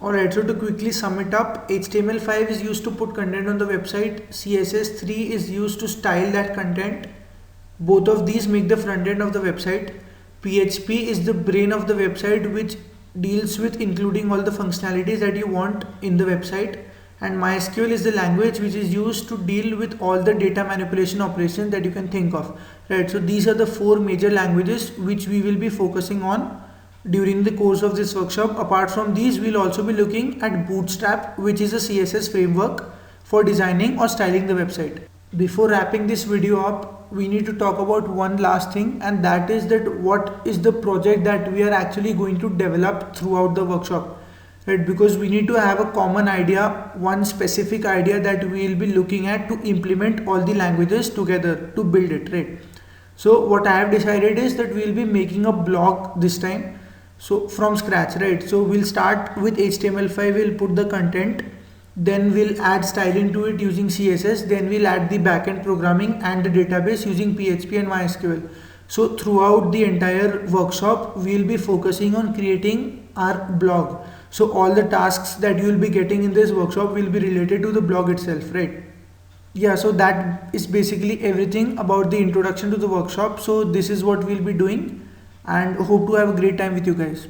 Alright, so to quickly sum it up, HTML5 is used to put content on the website, CSS3 is used to style that content. Both of these make the front end of the website. PHP is the brain of the website, which deals with including all the functionalities that you want in the website. And MySQL is the language which is used to deal with all the data manipulation operations that you can think of. Right, so these are the four major languages which we will be focusing on during the course of this workshop. Apart from these, we'll also be looking at Bootstrap, which is a CSS framework for designing or styling the website. Before wrapping this video up, we need to talk about one last thing, and that is that what is the project that we are actually going to develop throughout the workshop. Right, because we need to have a common idea, one specific idea that we will be looking at to implement all the languages together to build it, right? So what I have decided is that we will be making a blog this time, so from scratch, right? So we'll start with HTML5, we'll put the content, then we'll add styling to it using CSS, then we'll add the backend programming and the database using PHP and MySQL. So throughout the entire workshop, we'll be focusing on creating our blog. So all the tasks that you will be getting in this workshop will be related to the blog itself, right? Yeah, so that is basically everything about the introduction to the workshop. So this is what we'll be doing, and hope to have a great time with you guys.